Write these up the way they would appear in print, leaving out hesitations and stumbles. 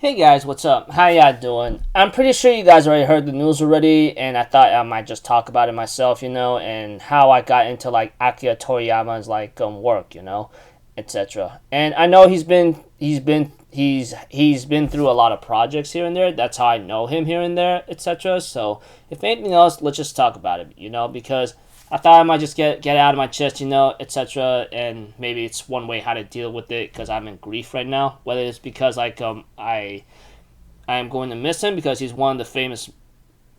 Hey guys, what's up? How y'all doing? I'm pretty sure you guys already heard the news already, and I thought I might just talk about it myself, and how I got into like Akira Toriyama's like work, etc. And I know he's been through a lot of projects here and there. That's how I know him here and there, etc. So if anything else, let's just talk about it, because I thought I might just get out of my chest, etc. And maybe it's one way how to deal with it because I'm in grief right now. Whether it's because I am going to miss him because he's one of the famous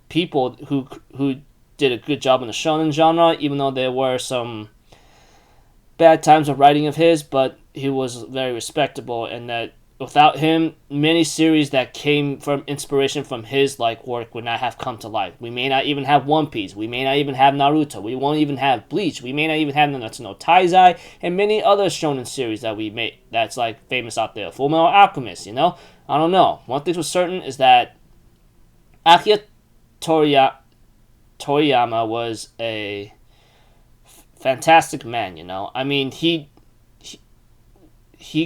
people who did a good job in the shonen genre, even though there were some bad times of writing of his, but he was very respectable, and that without him, many series that came from inspiration from his like work would not have come to life. We may not even have One Piece. We may not even have Naruto. We won't even have Bleach. We may not even have Nanatsu no Taizai and many other shonen series that we made that's like famous out there. Fullmetal Alchemist, I don't know. One thing for certain is that Akira Toriyama was a fantastic man. I mean, he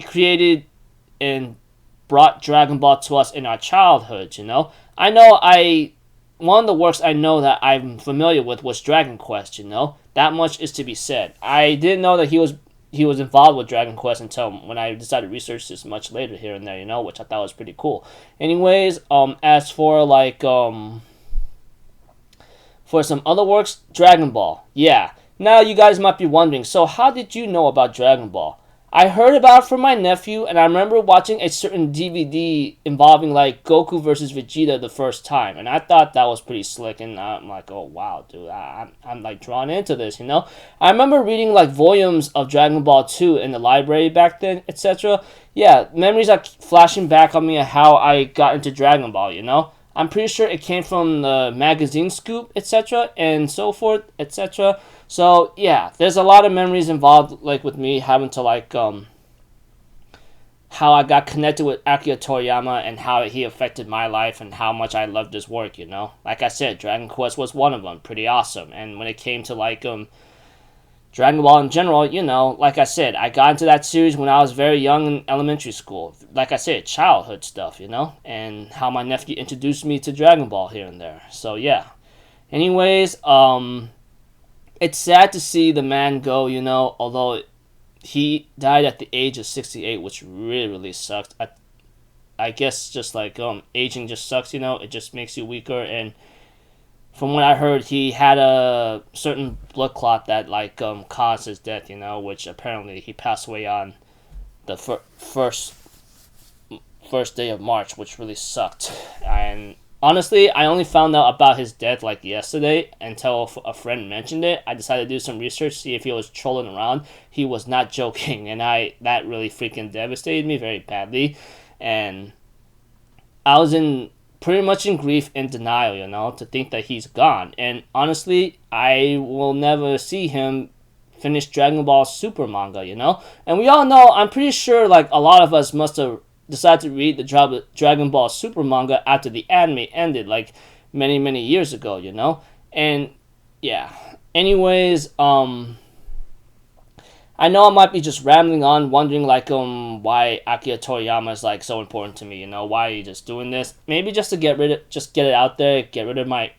created and brought Dragon Ball to us in our childhood. I know one of the works I know that I'm familiar with was Dragon Quest. That much is to be said. I didn't know that he was involved with Dragon Quest until when I decided to research this much later here and there, which I thought was pretty cool. Anyways, as for for some other works, Dragon Ball. Yeah. Now you guys might be wondering, so how did you know about Dragon Ball? I heard about it from my nephew, and I remember watching a certain DVD involving like Goku versus Vegeta the first time, and I thought that was pretty slick. And I'm like, oh wow, dude, I'm like drawn into this. I remember reading like volumes of Dragon Ball 2 in the library back then, etc. Yeah, memories are flashing back on me of how I got into Dragon Ball. I'm pretty sure it came from the magazine Scoop, etc., and so forth, etc. So yeah, there's a lot of memories involved, like with me having to how I got connected with Akira Toriyama and how he affected my life and how much I loved his work. Like I said, Dragon Quest was one of them, pretty awesome. And when it came to Dragon Ball in general, like I said, I got into that series when I was very young in elementary school. Like I said, childhood stuff, and how my nephew introduced me to Dragon Ball here and there. So yeah. Anyways, it's sad to see the man go, although he died at the age of 68, which really, really sucks. I guess just like aging just sucks, it just makes you weaker. And from what I heard, he had a certain blood clot that caused his death, which apparently he passed away on the first day of March, which really sucked. And honestly, I only found out about his death like yesterday until a friend mentioned it. I decided to do some research, see if he was trolling around. He was not joking, and that really freaking devastated me very badly. And I was pretty much in grief and denial, to think that he's gone. And honestly, I will never see him finish Dragon Ball Super manga, And we all know, I'm pretty sure like a lot of us must have decided to read the Dragon Ball Super manga after the anime ended, like many, many years ago, And yeah. Anyways, I know I might be just rambling on, wondering why Akira Toriyama is like so important to me. Why are you just doing this? Maybe just to get it out there, get rid of my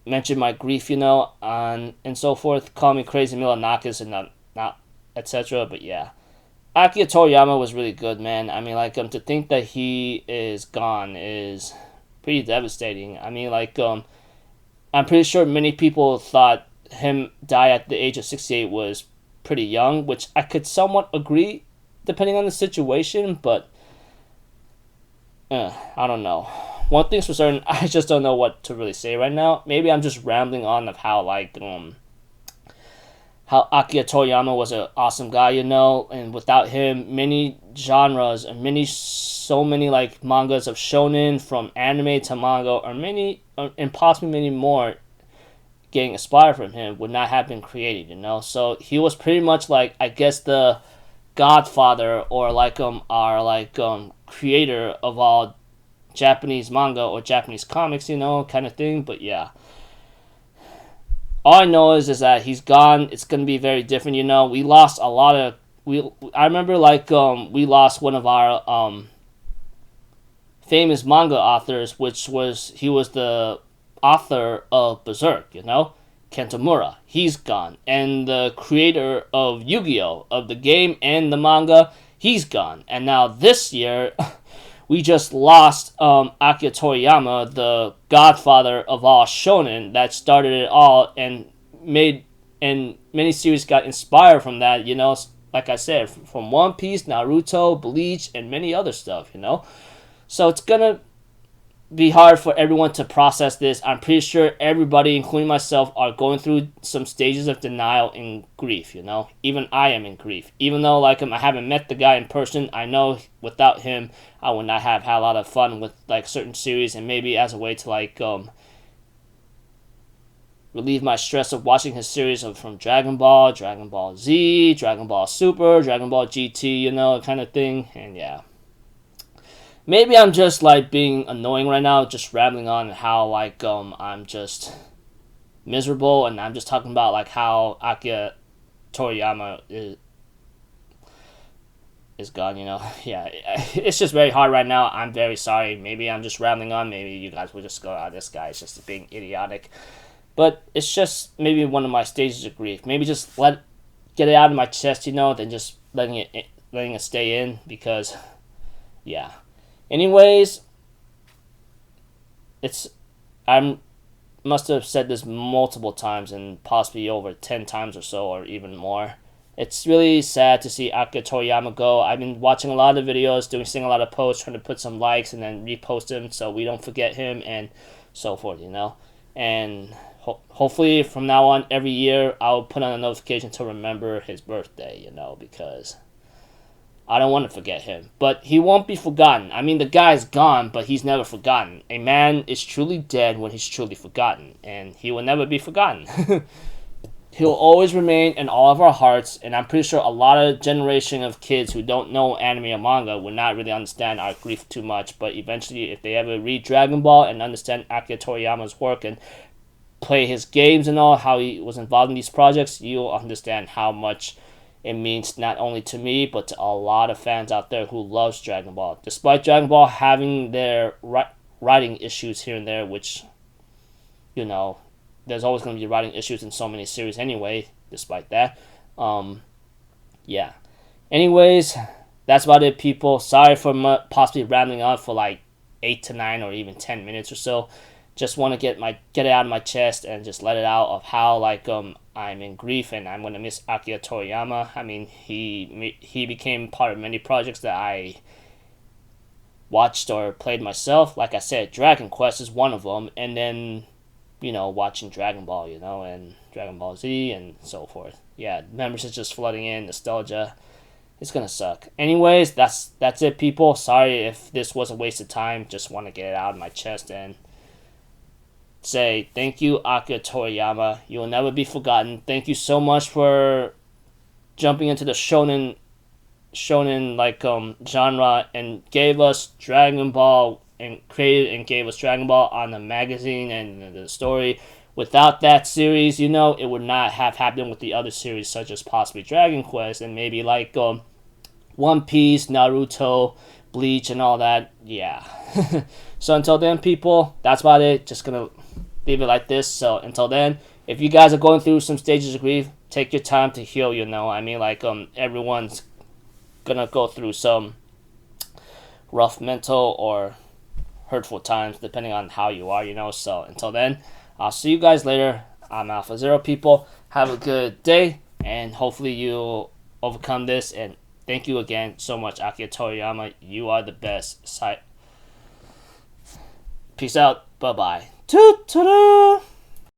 mention my grief, and so forth. Call me crazy Milanakis and not etc. But yeah, Akira Toriyama was really good, man. I mean, to think that he is gone is pretty devastating. I mean, I'm pretty sure many people thought him die at the age of 68 was pretty young, which I could somewhat agree depending on the situation, but I don't know. One thing's for certain, I just don't know what to really say right now. Maybe I'm just rambling on of how Akira Toriyama was an awesome guy, and without him, many genres and so many mangas of shonen, from anime to manga, and possibly many more getting inspired from him would not have been created, So he was pretty much I guess the godfather or our creator of all Japanese manga or Japanese comics, kind of thing. But yeah. All I know is that he's gone. It's going to be very different, We lost a lot of I remember like we lost one of our famous manga authors, which was he was the author of Berserk, Kentamura. He's gone. And the creator of Yu-Gi-Oh! Of the game and the manga, he's gone. And now this year, we just lost Akira Toriyama, the godfather of all shonen that started it all and many series got inspired from that, like I said, from One Piece, Naruto, Bleach, and many other stuff. So it's gonna be hard for everyone to process this. I'm pretty sure everybody, including myself, are going through some stages of denial and grief, Even I am in grief. Even though, like, I haven't met the guy in person, I know without him, I would not have had a lot of fun with, like, certain series, and maybe as a way to, like, relieve my stress of watching his series from Dragon Ball, Dragon Ball Z, Dragon Ball Super, Dragon Ball GT, kind of thing, and yeah. Maybe I'm just, like, being annoying right now, just rambling on how, like, I'm just miserable, and I'm just talking about, like, how Akira Toriyama is gone, Yeah, it's just very hard right now. I'm very sorry. Maybe I'm just rambling on. Maybe you guys will just go, this guy is just being idiotic. But it's just maybe one of my stages of grief. Maybe just get it out of my chest, than just letting it stay in, because, yeah. Anyways, I must have said this multiple times and possibly over 10 times or so, or even more. It's really sad to see Akira Toriyama go. I've been watching a lot of videos, seeing a lot of posts, trying to put some likes and then repost him so we don't forget him and so forth, And hopefully from now on, every year, I'll put on a notification to remember his birthday, because I don't want to forget him. But he won't be forgotten. I mean, the guy's gone, but he's never forgotten. A man is truly dead when he's truly forgotten, and he will never be forgotten. He'll always remain in all of our hearts, and I'm pretty sure a lot of generation of kids who don't know anime or manga will not really understand our grief too much, but eventually, if they ever read Dragon Ball and understand Akira Toriyama's work and play his games and all, how he was involved in these projects, you'll understand how much it means not only to me, but to a lot of fans out there who loves Dragon Ball. Despite Dragon Ball having their writing issues here and there, which, there's always going to be writing issues in so many series anyway, despite that. Yeah. Anyways, that's about it, people. Sorry for possibly rambling on for like 8 to 9 or even 10 minutes or so. Just want to get it out of my chest and just let it out of how, like, I'm in grief and I'm going to miss Akira Toriyama. I mean, he became part of many projects that I watched or played myself. Like I said, Dragon Quest is one of them. And then, watching Dragon Ball, and Dragon Ball Z and so forth. Yeah, memories are just flooding in, nostalgia. It's going to suck. Anyways, that's it, people. Sorry if this was a waste of time. Just want to get it out of my chest and say thank you, Akira Toriyama. You will never be forgotten. Thank you so much for jumping into the shonen like genre and gave us Dragon Ball and created and gave us Dragon Ball on the magazine and the story. Without that series, it would not have happened with the other series, such as possibly Dragon Quest and maybe like One Piece, Naruto, Bleach, and all that. Yeah. So until then, people, that's about it. Just gonna leave it like this. So until then, if you guys are going through some stages of grief, take your time to heal. I mean, like everyone's gonna go through some rough mental or hurtful times, depending on how you are. So until then, I'll see you guys later. I'm Alpha Zero, people. Have a good day, and hopefully you'll overcome this. And thank you again so much, Akira Toriyama. You are the best. Peace out. Bye-bye. Toot-toot-toot.